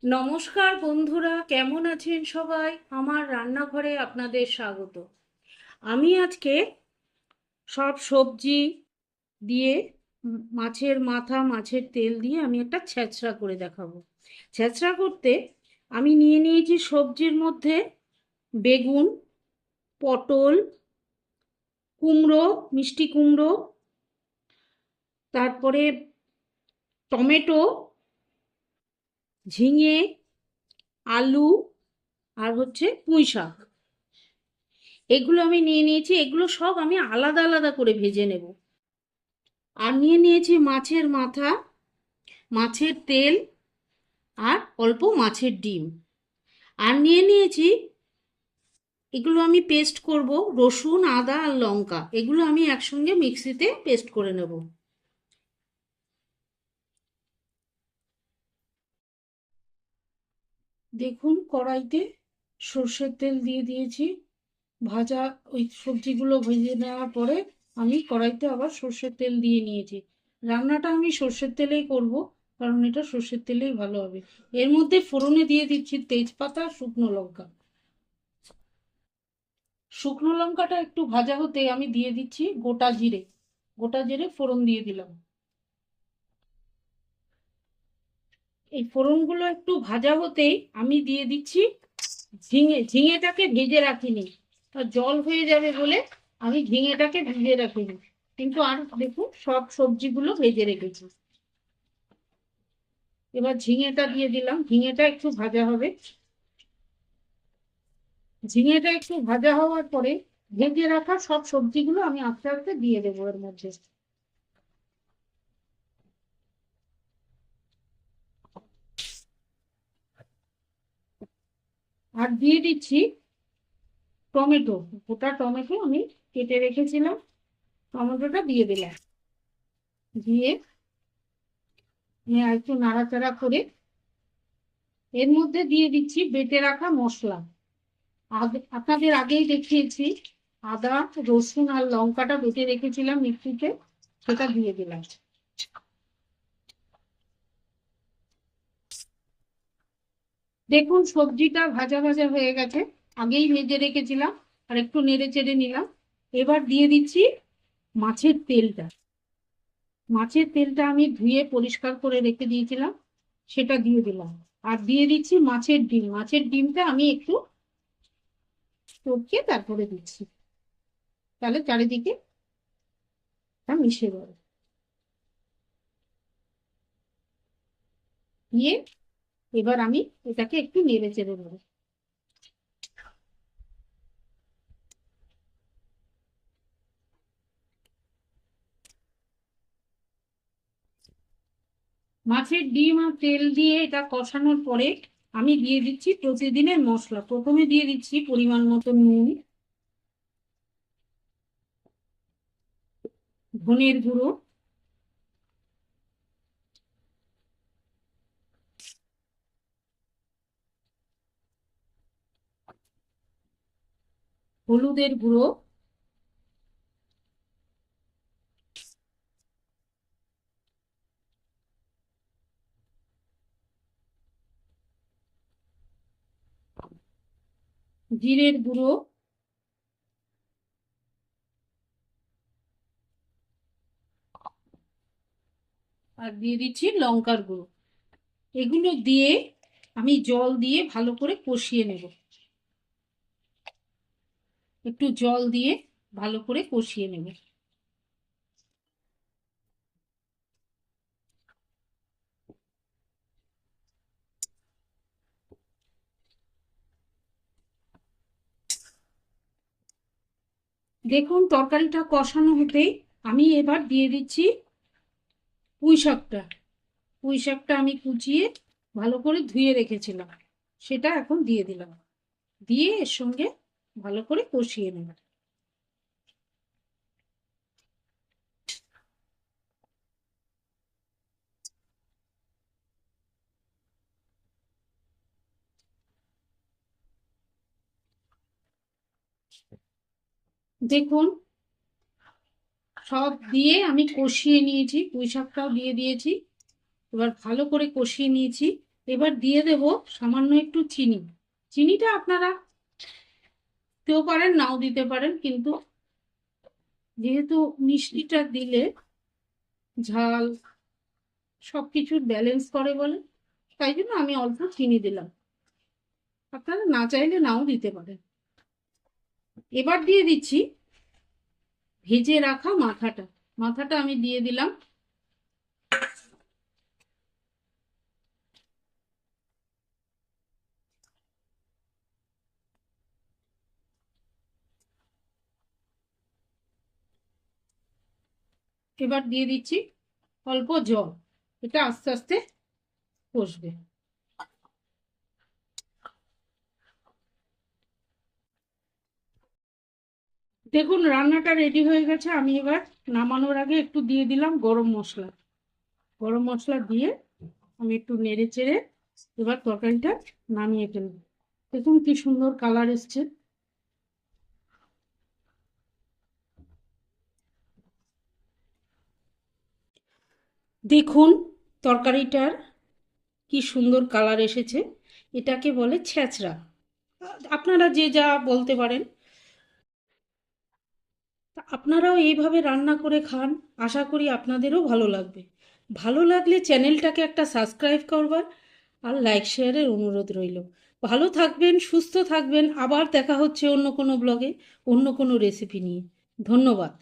নমস্কার বন্ধুরা, কেমন আছেন সবাই? আমার রান্নাঘরে আপনাদের স্বাগত। আমি আজকে সব সবজি দিয়ে মাছের মাথা, মাছের তেল দিয়ে আমি একটা ছ্যাঁচড়া করে দেখাবো। ছ্যাঁচড়া করতে আমি নিয়ে নিয়েছি সবজির মধ্যে বেগুন, পটল, কুমড়ো, মিষ্টি কুমড়ো, তারপরে টমেটো, ঝিঙে, আলু, আর হচ্ছে পুঁই শাক। এগুলো আমি নিয়ে নিয়েছি। এগুলো সব আমি আলাদা আলাদা করে ভেজে নেব। আর নিয়ে নিয়েছি মাছের মাথা, মাছের তেল, আর অল্প মাছের ডিম। আর নিয়ে নিয়েছি, এগুলো আমি পেস্ট করব, রসুন, আদা আর লঙ্কা। এগুলো আমি একসঙ্গে মিক্সিতে পেস্ট করে নেব। দেখুন, কড়াইতে সর্ষের তেল দিয়ে দিয়েছি। ভাজা ওই সবজিগুলো ভেজে নেওয়ার পরে আমি কড়াইতে আবার সর্ষের তেল দিয়ে নিয়েছি। রান্নাটা আমি সর্ষের তেলেই করব, কারণ এটা সর্ষের তেলেই ভালো হবে। এর মধ্যে ফোড়নে দিয়ে দিচ্ছি তেজপাতা, শুকনো লঙ্কা। শুকনো লঙ্কাটা একটু ভাজা হতে আমি দিয়ে দিচ্ছি গোটা জিরে। গোটা জিরে ফোড়ন দিয়ে দিলাম। এই ফোড়নগুলো একটু ভাজা হতেই আমি দিয়ে দিচ্ছি ঝিঙে। ঝিঙেটাকে ভেজে রাখিনি, তা জল হয়ে যাবে বলে আমি ঝিঙেটাকে ভিজে রাখিনি। কিন্তু আর দেখুন, সব সবজিগুলো ভেজে রেখেছি। এবার ঝিঙেটা দিয়ে দিলাম। ঝিঙেটা একটু ভাজা হবে। ঝিঙেটা একটু ভাজা হওয়ার পরে ভেজে রাখা সব সবজিগুলো আমি আস্তে আস্তে দিয়ে দেবো এর মধ্যে। আর দিয়ে দিচ্ছি টমেটো। গোটা টমেটো আমি কেটে রেখেছিলাম, টমেটোটা দিয়ে দিলাম। দিয়ে একটু নাড়াচাড়া করে এর মধ্যে দিয়ে দিচ্ছি বেটে রাখা মশলা। আপনাদের আগেই দেখিয়েছি, আদা, রসুন আর লঙ্কাটা বেটে রেখেছিলাম মিক্সিতে, সেটা দিয়ে দিলাম। দেখুন, সবজিটা ভাজা ভাজা হয়ে গেছে, আগেই ভেজে রেখেছিলাম। আর একটু নেড়ে চেড়ে নিলাম। এবার দিয়ে দিচ্ছি মাছের তেলটা। মাছের তেলটা আমি ধুয়ে পরিষ্কার করে রেখে দিয়েছিলাম, সেটা দিয়ে দিলাম। আর দিয়ে দিচ্ছি মাছের ডিম। মাছের ডিমটা আমি একটু চটকে তারপরে দিচ্ছি, তাহলে চারিদিকে মিশে যাবে। দিয়ে এবার আমি এটাকে একটু নেড়ে চেড়ে নেবো। মাছের ডিম আর তেল দিয়ে এটা কষানোর পরে আমি দিয়ে দিচ্ছি প্রতিদিনের মশলা। প্রথমে দিয়ে দিচ্ছি পরিমাণ মতো নুন, ধনের গুঁড়ো, হলুদের গুঁড়ো, জিরের গুঁড়ো, আর দিয়ে দিচ্ছি লঙ্কার গুঁড়ো। এগুলো দিয়ে আমি জল দিয়ে ভালো করে কষিয়ে নেব। একটু জল দিয়ে ভালো করে কষিয়ে নেব। দেখুন, তরকারিটা কষানো হতেই আমি এবার দিয়ে দিচ্ছি পুঁই শাকটা। পুঁই শাকটা আমি কুচিয়ে ভালো করে ধুয়ে রেখেছিলাম, সেটা এখন দিয়ে দিলাম। দিয়ে এর সঙ্গে ভালো করে কষিয়ে নেব। দেখুন, সব দিয়ে আমি কষিয়ে নিয়েছি, পুঁই শাকটাও দিয়ে দিয়েছি। এবার ভালো করে কষিয়ে নিয়েছি। এবার দিয়ে দেব সামান্য একটু চিনি। চিনিটা আপনারা দিতেও পারেন, নাও দিতে পারেন, কিন্তু যেহেতু মিষ্টিটা দিলে ঝাল সবকিছুর ব্যালেন্স করে বলে, তাই জন্য আমি অল্প চিনি দিলাম। আপনারা না চাইলে নাও দিতে পারেন। এবার দিয়ে দিচ্ছি ভেজে রাখা মাথাটা। মাথাটা আমি দিয়ে দিলাম। এবার দিয়ে দিচ্ছি অল্প জল, এটা আস্তে আস্তে কষবে। দেখুন রান্নাটা রেডি হয়ে গেছে। আমি এবার নামানোর আগে একটু দিয়ে দিলাম গরম মশলা। গরম মশলা দিয়ে আমি একটু নেড়ে চেড়ে এবার তরকারিটা নামিয়ে ফেলবো। দেখুন কি সুন্দর কালার এসছে। দেখুন তরকারিটার কি সুন্দর কালার এসেছে। এটাকে বলে ছেঁচড়া, আপনারা যে যা বলতে পারেন। তা আপনারাও এইভাবে রান্না করে খান, আশা করি আপনাদেরও ভালো লাগবে। ভালো লাগলে চ্যানেলটাকে একটা সাবস্ক্রাইব করবার আর লাইক শেয়ারের অনুরোধ রইল। ভালো থাকবেন, সুস্থ থাকবেন। আবার দেখা হচ্ছে অন্য কোনো ব্লগে, অন্য কোনো রেসিপি নিয়ে। ধন্যবাদ।